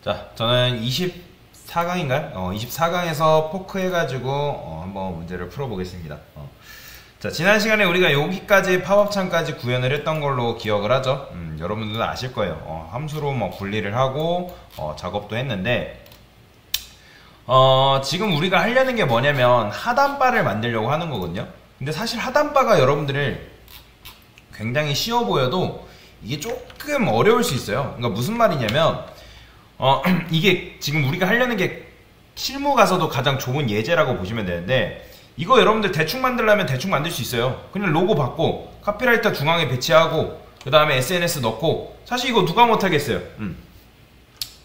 자, 저는 24강인가요? 24강에서 포크 해가지고 한번 문제를 풀어보겠습니다. 자, 지난 시간에 우리가 여기까지 팝업창까지 구현을 했던 걸로 기억을 하죠. 여러분들도 아실 거예요. 함수로 뭐 분리를 하고 작업도 했는데 지금 우리가 하려는 게 뭐냐면 하단바를 만들려고 하는 거거든요. 근데 사실 하단바가 여러분들을 굉장히 쉬워 보여도 이게 조금 어려울 수 있어요. 그러니까 무슨 말이냐면 이게 지금 우리가 하려는 게 실무 가서도 가장 좋은 예제라고 보시면 되는데, 이거 여러분들 대충 만들려면 대충 만들 수 있어요. 그냥 로고 받고 카피라이터 중앙에 배치하고 그 다음에 SNS 넣고, 사실 이거 누가 못하겠어요.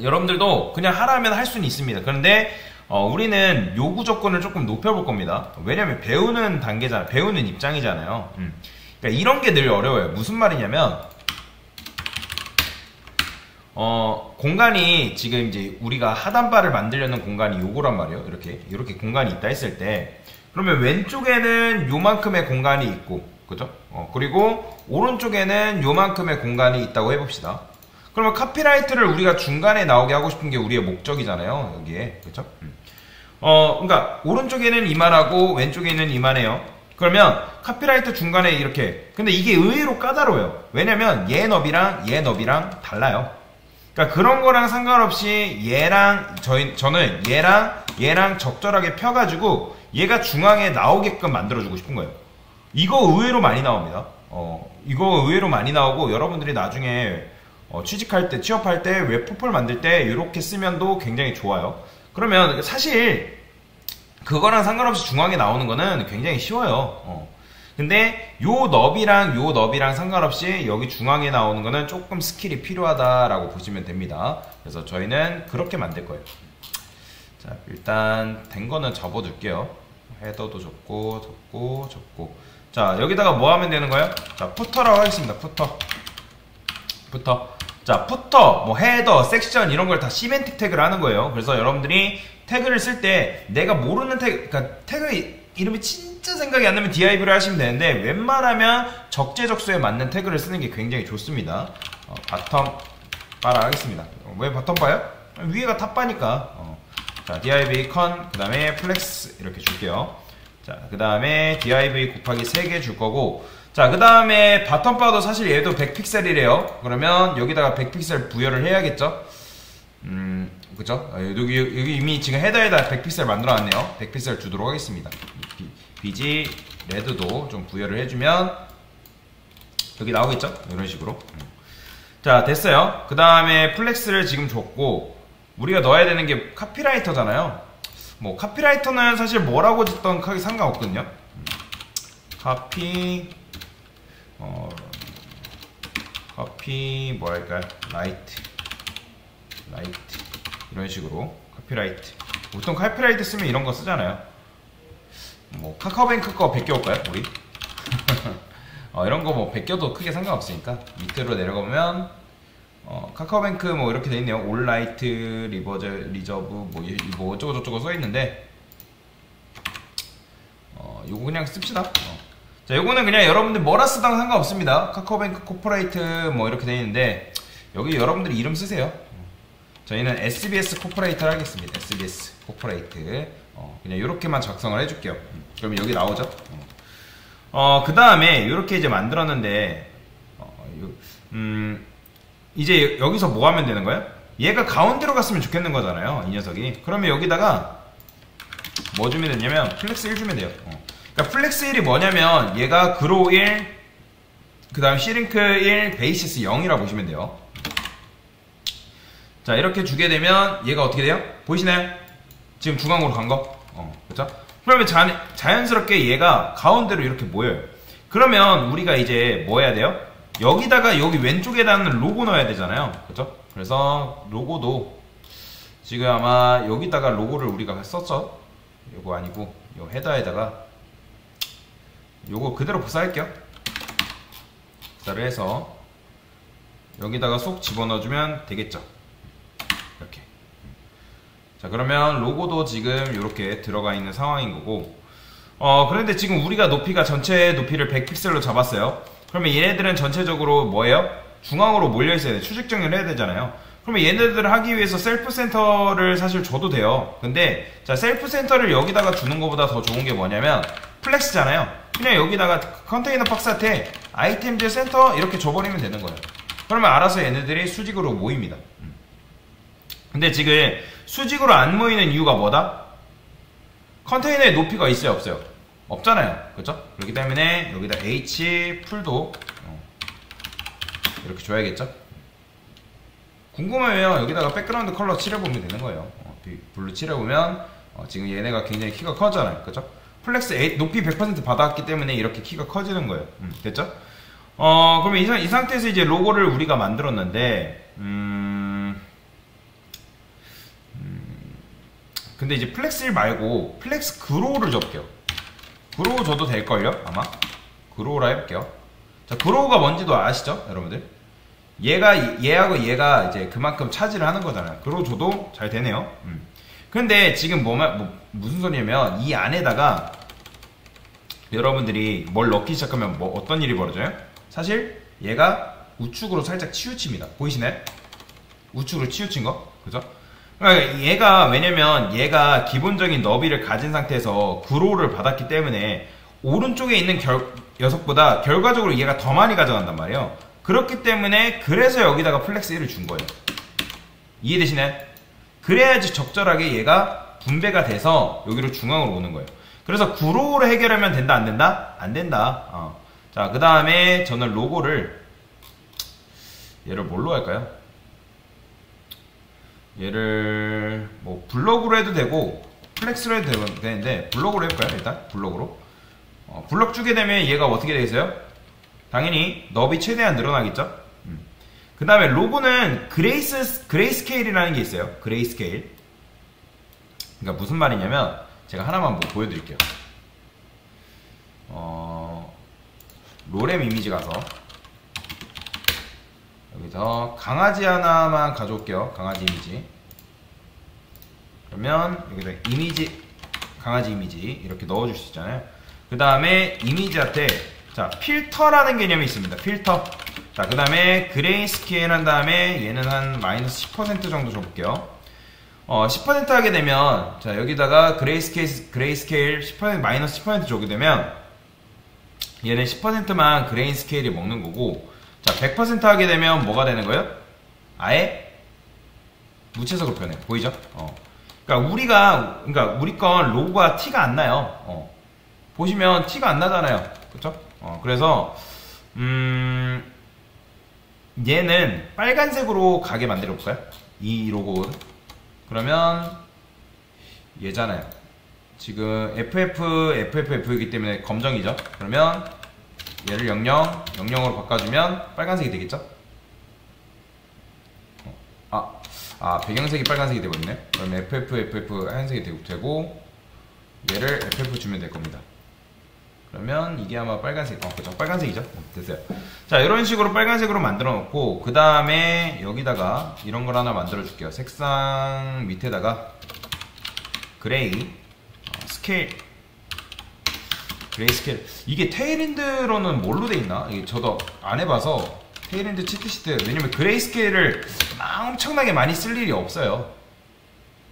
여러분들도 그냥 하라면 할 수는 있습니다. 그런데 우리는 요구 조건을 조금 높여볼 겁니다. 왜냐면 배우는 단계잖아요. 배우는 입장이잖아요. 그러니까 이런 게 늘 어려워요. 무슨 말이냐면 공간이 지금 이제 우리가 하단바를 만들려는 공간이 요거란 말이에요. 이렇게 공간이 있다 했을 때, 그러면 왼쪽에는 요만큼의 공간이 있고, 그죠? 그리고 오른쪽에는 요만큼의 공간이 있다고 해봅시다. 그러면 카피라이트를 우리가 중간에 나오게 하고 싶은 게 우리의 목적이잖아요. 여기에, 그죠? 그러니까 오른쪽에는 이만하고 왼쪽에는 이만해요. 그러면 카피라이트 중간에 이렇게, 근데 이게 의외로 까다로워요. 왜냐면 얘 너비랑 얘 너비랑 달라요. 그러니까 그런 거랑 상관없이 저는 얘랑 적절하게 펴가지고 얘가 중앙에 나오게끔 만들어주고 싶은 거예요. 이거 의외로 많이 나옵니다. 이거 의외로 많이 나오고, 여러분들이 나중에 취업할 때 웹포폴 만들 때 이렇게 쓰면도 굉장히 좋아요. 그러면 사실 그거랑 상관없이 중앙에 나오는 거는 굉장히 쉬워요. 근데 요 너비랑 상관없이 여기 중앙에 나오는 거는 조금 스킬이 필요하다라고 보시면 됩니다. 그래서 저희는 그렇게 만들 거예요. 자, 일단 된 거는 접어둘게요. 헤더도 접고. 자, 여기다가 뭐 하면 되는 거예요? 자, 푸터라고 하겠습니다. 푸터. 자, 푸터, 뭐 헤더, 섹션 이런 걸 다 시멘틱 태그를 하는 거예요. 그래서 여러분들이 태그를 쓸 때 내가 모르는 그러니까 태그 이름이 진짜 생각이 안 나면 div를 하시면 되는데, 웬만하면 적재적소에 맞는 태그를 쓰는 게 굉장히 좋습니다. 바텀 바라 하겠습니다. 왜 바텀 바요? 위에가 탑바니까. 자, div con, 그 다음에 flex 이렇게 줄게요. 자, 그 다음에 div 곱하기 3개 줄 거고, 자, 그 다음에 바텀 바도 사실 얘도 100픽셀이래요. 그러면 여기다가 100픽셀 부여를 해야겠죠? 그죠? 여기 이미 지금 헤더에다 100픽셀 만들어놨네요. 100픽셀 주도록 하겠습니다. BG 레드도 좀 부여를 해주면 여기 나오겠죠? 이런 식으로. 자, 됐어요. 그 다음에 플렉스를 지금 줬고, 우리가 넣어야 되는 게 카피라이터잖아요. 뭐 카피라이터는 사실 뭐라고 짓던 크게 상관없거든요. 카피 뭐랄까요? 라이트 이런 식으로 카피라이트. 보통 카피라이트 쓰면 이런 거 쓰잖아요. 뭐 카카오뱅크 거 베껴올까요? 우리? 이런 거 뭐 베껴도 크게 상관없으니까 밑으로 내려가면 카카오뱅크 뭐 이렇게 돼 있네요. 올라이트 리저브 뭐 어쩌고 저쩌고 써 있는데, 요거 그냥 씁시다. 자, 요거는 그냥 여러분들 뭐라 쓰던 상관없습니다. 카카오뱅크 코퍼레이트 뭐 이렇게 돼 있는데, 여기 여러분들이 이름 쓰세요. 저희는 SBS 코퍼레이터를 하겠습니다. SBS 코퍼레이트. 그냥 이렇게만 작성을 해줄게요. 그러면 여기 나오죠. 그 다음에 이렇게 이제 만들었는데, 이제 여기서 뭐 하면 되는 거예요? 얘가 가운데로 갔으면 좋겠는 거잖아요, 이 녀석이. 그러면 여기다가 뭐 주면 되냐면 플렉스 1 주면 돼요. 그러니까 플렉스 1이 뭐냐면 얘가 그로우 1, 그 다음 시링크 1, 베이시스 0이라 보시면 돼요. 자, 이렇게 주게 되면 얘가 어떻게 돼요? 보이시나요? 지금 중앙으로 간 거? 그쵸? 그러면 자연스럽게 얘가 가운데로 이렇게 모여요. 그러면 우리가 이제 뭐 해야 돼요? 여기다가 여기 왼쪽에다는 로고 넣어야 되잖아요. 그쵸? 그래서 로고도 지금 아마 여기다가 로고를 우리가 썼죠? 요거 아니고 요 헤더에다가 요거 그대로 복사할게요. 복사를 해서 여기다가 쏙 집어넣어주면 되겠죠? 이렇게. 자, 그러면 로고도 지금 이렇게 들어가 있는 상황인 거고, 그런데 지금 우리가 높이가 전체 높이를 100픽셀로 잡았어요. 그러면 얘네들은 전체적으로 뭐예요? 중앙으로 몰려 있어야 돼. 추적 정렬을 해야 되잖아요. 그러면 얘네들을 하기 위해서 셀프 센터를 사실 줘도 돼요. 근데 자, 셀프 센터를 여기다가 주는 것보다 더 좋은 게 뭐냐면 플렉스잖아요. 그냥 여기다가 컨테이너 박스한테 아이템즈 센터 이렇게 줘버리면 되는 거예요. 그러면 알아서 얘네들이 수직으로 모입니다. 근데 지금 수직으로 안 모이는 이유가 뭐다? 컨테이너의 높이가 있어요, 없어요? 없잖아요. 그렇죠? 그렇기 때문에 여기다 H 풀도 이렇게 줘야겠죠? 궁금하면 여기다가 백그라운드 컬러 칠해보면 되는 거예요. 블루 칠해보면 지금 얘네가 굉장히 키가 커잖아요. 그죠? 플렉스 높이 100% 받았기 때문에 이렇게 키가 커지는 거예요. 됐죠? 그러면 이 상태에서 이제 로고를 우리가 만들었는데 근데 이제 플렉스 1 말고 플렉스 그로우를 줘볼게요. 그로우 줘도 될걸요? 아마? 그로우라 해볼게요. 자, 그로우가 뭔지도 아시죠? 여러분들? 얘하고 얘가 이제 그만큼 차지를 하는 거잖아요. 그로우 줘도 잘 되네요. 근데 지금 무슨 소리냐면 이 안에다가 여러분들이 뭘 넣기 시작하면 어떤 일이 벌어져요? 사실 얘가 우측으로 살짝 치우칩니다. 보이시나요? 우측으로 치우친 거? 그죠? 그러니까 얘가 왜냐면 얘가 기본적인 너비를 가진 상태에서 그로우를 받았기 때문에 오른쪽에 있는 녀석보다 결과적으로 얘가 더 많이 가져간단 말이에요. 그렇기 때문에 그래서 여기다가 플렉스 1을 준 거예요. 이해되시나요? 그래야지 적절하게 얘가 분배가 돼서 여기로 중앙으로 오는 거예요. 그래서 구로우로 해결하면 된다 안 된다? 안 된다. 자, 그 다음에 저는 로고를 얘를 뭘로 할까요? 얘를 뭐 블럭으로 해도 되고 플렉스로 해도 되는데 블럭으로 해볼까요? 일단 블럭으로 블럭 주게 되면 얘가 어떻게 되겠어요? 당연히 너비 최대한 늘어나겠죠? 그 다음에 로고는 그레이스케일이라는 게 있어요. 그레이스케일. 그러니까 무슨 말이냐면 제가 하나만 보여드릴게요. 로렘 이미지 가서 여기서 강아지 하나만 가져올게요. 강아지 이미지. 그러면 여기다 이미지, 강아지 이미지 이렇게 넣어줄 수 있잖아요. 그 다음에 이미지한테 자, 필터라는 개념이 있습니다. 필터. 자, 그 다음에 그레이스케일 한 다음에 얘는 한 마이너스 10% 정도 줘볼게요. 10% 하게 되면 자, 여기다가 그레이스케일 10% 마이너스 10% 주게 되면 얘는 10%만 그레이스케일이 먹는 거고, 자, 100% 하게 되면 뭐가 되는 거예요? 아예 무채색으로 변해. 보이죠? 그러니까 우리 건 로고가 티가 안 나요. 보시면 티가 안 나잖아요. 그쵸? 그래서 얘는 빨간색으로 가게 만들어 볼까요? 이 로고는. 그러면 얘잖아요. 지금 FFF이기 때문에 검정이죠. 그러면 얘를 00으로 바꿔주면 빨간색이 되겠죠? 배경색이 빨간색이 되거든요. 그러면 FFFF 하얀색이 되고 얘를 FF 주면 될 겁니다. 그러면 이게 아마 빨간색, 그죠? 빨간색이죠? 됐어요. 자, 이런 식으로 빨간색으로 만들어 놓고, 그 다음에 여기다가 이런 걸 하나 만들어 줄게요. 색상 밑에다가 그레이 스케일, 그레이 스케일. 이게 테일엔드로는 뭘로 돼 있나? 이게 저도 안 해봐서 테일엔드 치트시트. 왜냐면 그레이 스케일을 엄청나게 많이 쓸 일이 없어요.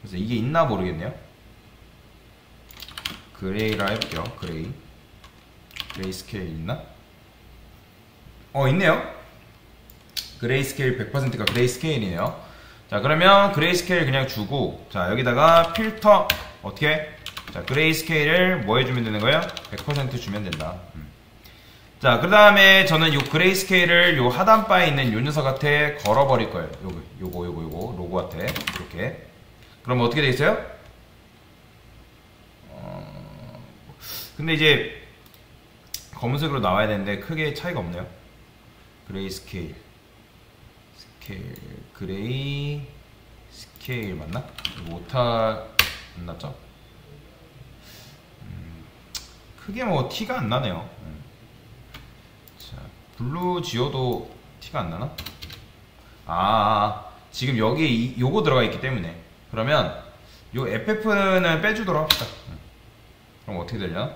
그래서 이게 있나 모르겠네요. 그레이라 해볼게요. 그레이 스케일 있나? 있네요. 그레이 스케일 100%가 그레이 스케일이네요. 자, 그러면 그레이 스케일 그냥 주고, 자, 여기다가 필터 어떻게? 자, 그레이 스케일을 뭐 해주면 되는 거예요? 100% 주면 된다. 자, 그 다음에 저는 요 그레이 스케일을 요 하단바에 있는 요 녀석한테 걸어버릴 거예요. 요거 로고한테 이렇게. 그럼 어떻게 되겠어요? 근데 이제 검은색으로 나와야 되는데 크게 차이가 없네요. 그레이 스케일 그레이 스케일 맞나? 이거 오타 안 났죠? 크게 뭐 티가 안 나네요. 자, 블루 지어도 티가 안 나나? 지금 여기 요거 들어가 있기 때문에. 그러면 요 FF는 빼주도록 합시다. 그럼 어떻게 되려나?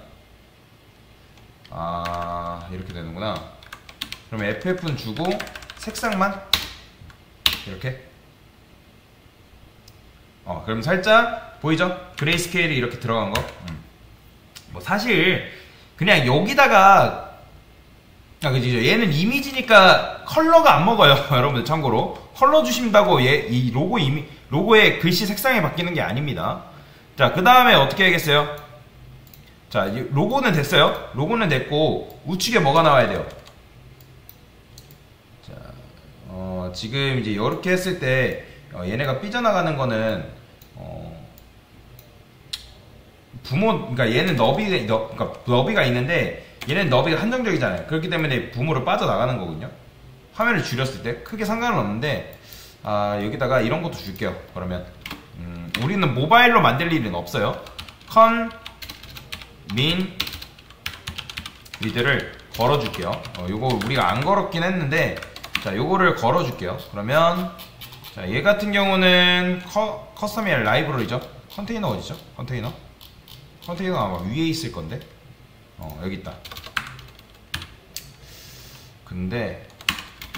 이렇게 되는구나. 그럼 FF는 주고 색상만 이렇게 그럼 살짝 보이죠? 그레이스케일이 이렇게 들어간 거. 뭐 사실 그냥 여기다가 그죠? 얘는 이미지니까 컬러가 안 먹어요. 여러분들 참고로 컬러 주신다고 이 로고의 글씨 색상이 바뀌는 게 아닙니다. 자, 그 다음에 어떻게 하겠어요? 자, 로고는 됐어요. 로고는 됐고 우측에 뭐가 나와야 돼요? 자, 지금 이제 이렇게 했을 때 얘네가 삐져나가는 거는 그러니까 얘는 그러니까 너비가 있는데 얘는 너비가 한정적이잖아요. 그렇기 때문에 붐으로 빠져나가는 거거든요. 화면을 줄였을 때 크게 상관은 없는데 여기다가 이런 것도 줄게요. 그러면 우리는 모바일로 만들 일은 없어요. min 리드를 걸어줄게요. 요거 우리가 안 걸었긴 했는데 자, 요거를 걸어줄게요. 그러면 자, 얘 같은 경우는 커스텀이야 라이브러리죠. 컨테이너 어디죠? 컨테이너 아마 위에 있을 건데 여기 있다. 근데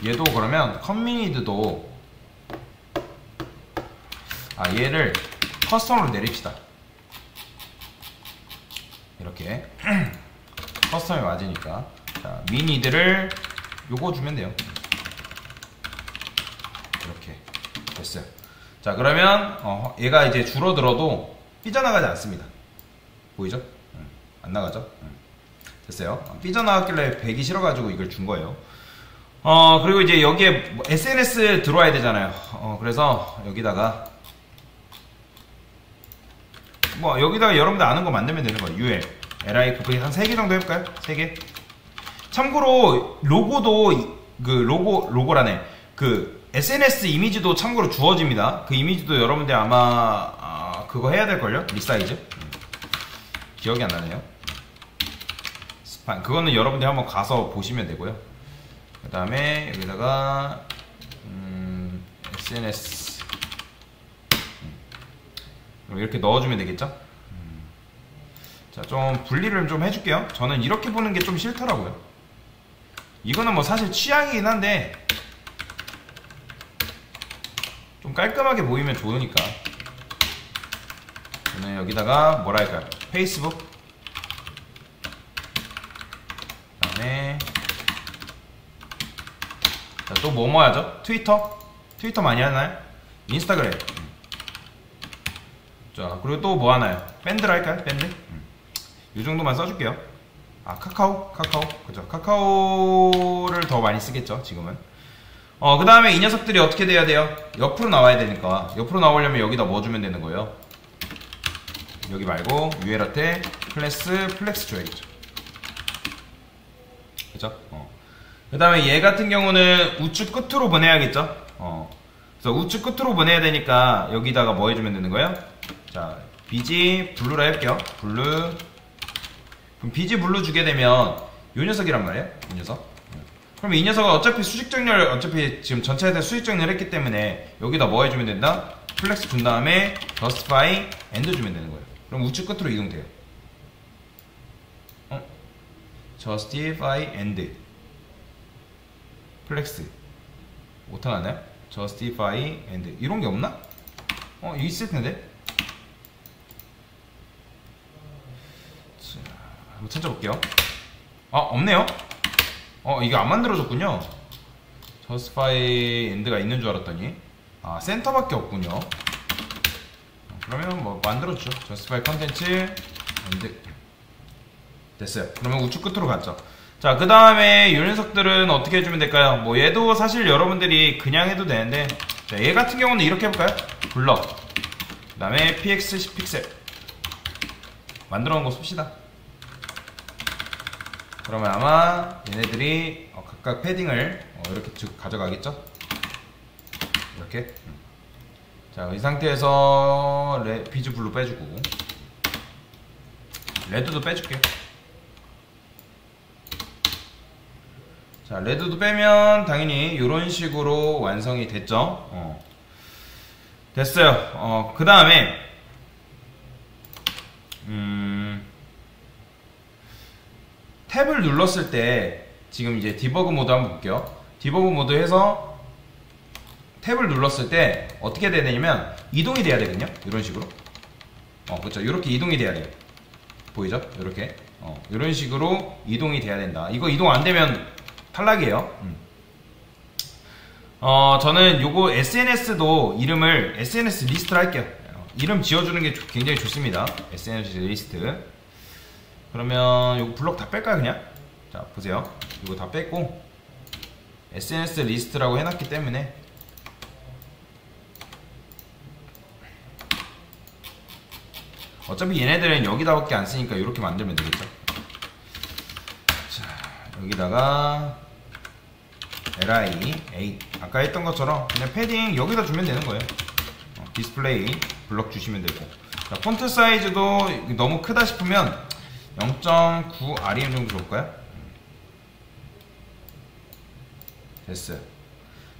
얘도 그러면 커뮤니드도 얘를 커스텀으로 내립시다. 이렇게 커스텀이 맞으니까 자, 미니드를 요거 주면 돼요. 이렇게 됐어요. 자, 그러면 얘가 이제 줄어들어도 삐져나가지 않습니다. 보이죠? 안 나가죠? 됐어요. 삐져나갔길래 배기 싫어가지고 이걸 준 거예요. 그리고 이제 여기에 SNS 들어와야 되잖아요. 그래서 여기다가 여기다가 여러분들 아는 거 만들면 되는 거예요. UL, LIF 한 3개 정도 해볼까요? 3개? 참고로 로고도 로고라네. SNS 이미지도 참고로 주어집니다. 그 이미지도 여러분들 아마 그거 해야 될걸요? 리사이즈? 기억이 안 나네요. 스판. 그거는 여러분들 한번 가서 보시면 되고요. 그 다음에 여기다가 SNS 이렇게 넣어주면 되겠죠? 자, 좀 분리를 좀 해줄게요. 저는 이렇게 보는 게 좀 싫더라고요. 이거는 뭐 사실 취향이긴 한데 좀 깔끔하게 보이면 좋으니까 저는 여기다가 뭐라 할까요? 페이스북 그 다음에 또 뭐 하죠? 트위터 많이 하나요? 인스타그램. 자, 그리고 또 뭐 하나요? 밴드를 할까요? 밴드? 이 정도만 써줄게요. 카카오? 그죠? 카카오를 더 많이 쓰겠죠, 지금은. 그 다음에 이 녀석들이 어떻게 돼야 돼요? 옆으로 나와야 되니까. 옆으로 나오려면 여기다 뭐 주면 되는 거예요? 여기 말고, UL한테 클래스 플렉스 줘야겠죠. 그죠? 그 다음에 얘 같은 경우는 우측 끝으로 보내야겠죠? 그래서 우측 끝으로 보내야 되니까 여기다가 뭐 해주면 되는 거예요? 자, BG 블루라 할게요. 블루. 그럼 BG 블루 주게 되면 이 녀석이란 말이에요. 이 녀석. 그럼 이 녀석은 어차피 수직 정렬, 어차피 지금 전체에 수직 정렬 했기 때문에 여기다 뭐 해주면 된다? 플렉스 준 다음에 justify and 주면 되는 거예요. 그럼 우측 끝으로 이동돼요. justify and 플렉스 오타 나나요? justify and 이런 게 없나? 있을 텐데. 자, 한번 찾아볼게요. 없네요. 이게 안 만들어졌군요. justify and가 있는 줄 알았더니 센터밖에 없군요. 그러면 뭐 만들어주죠. justify content and 됐어요. 그러면 우측 끝으로 갔죠. 자, 그 다음에 이 녀석들은 어떻게 해주면 될까요? 뭐 얘도 사실 여러분들이 그냥 해도 되는데, 자, 얘 같은 경우는 이렇게 해볼까요? 블럭 그 다음에 px 10픽셀 만들어 놓은 거 씁시다. 그러면 아마 얘네들이 각각 패딩을 이렇게 쭉 가져가겠죠? 이렇게. 자, 이 상태에서 비즈 블루 빼주고 레드도 빼줄게요. 자, 레드도 빼면 당연히 이런 식으로 완성이 됐죠. 됐어요. 그 다음에 탭을 눌렀을 때 지금 이제 디버그 모드 한번 볼게요. 디버그 모드 해서 탭을 눌렀을 때 어떻게 돼야 되냐면 이동이 돼야 되거든요. 이런 식으로. 그렇죠. 이렇게 이동이 돼야 돼요. 보이죠? 이렇게. 이런 식으로 이동이 돼야 된다. 이거 이동 안 되면 탈락이에요. 저는 요거 SNS도 이름을 SNS 리스트로 할게요. 이름 지어주는 게 굉장히 좋습니다. SNS 리스트. 그러면 요거 블럭 다 뺄까요, 그냥? 자, 보세요. 이거 다 뺐고 SNS 리스트라고 해놨기 때문에 어차피 얘네들은 여기다밖에 안 쓰니까 이렇게 만들면 되겠죠. 자, 여기다가 li8 아까 했던 것처럼 그냥 패딩 여기다 주면 되는 거예요. 디스플레이 블럭 주시면 되고. 자, 폰트 사이즈도 너무 크다 싶으면 0.9 rem 정도 줄까요? 됐어요.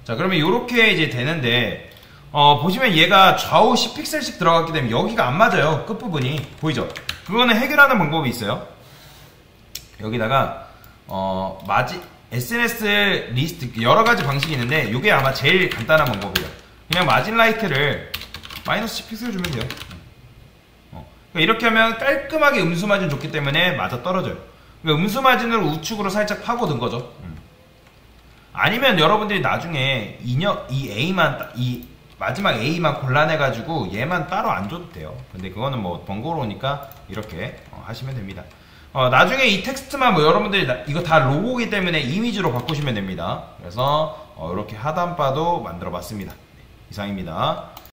자, 그러면 이렇게 이제 되는데 보시면 얘가 좌우 10픽셀씩 들어갔기 때문에 여기가 안 맞아요. 끝부분이 보이죠? 그거는 해결하는 방법이 있어요. 여기다가 SNS 리스트 여러가지 방식이 있는데 이게 아마 제일 간단한 방법이에요. 그냥 마진 라이트를 마이너스 10픽셀 주면 돼요. 그러니까 이렇게 하면 깔끔하게 음수 마진 줬기 때문에 맞아 떨어져요. 그러니까 음수 마진을 우측으로 살짝 파고든 거죠. 아니면 여러분들이 나중에 이 A만 이 마지막 A만 골라내가지고 얘만 따로 안 줘도 돼요. 근데 그거는 뭐 번거로우니까 이렇게 하시면 됩니다. 나중에 이 텍스트만 뭐 여러분들이 이거 다 로고이기 때문에 이미지로 바꾸시면 됩니다. 그래서 이렇게 하단바도 만들어 봤습니다. 이상입니다.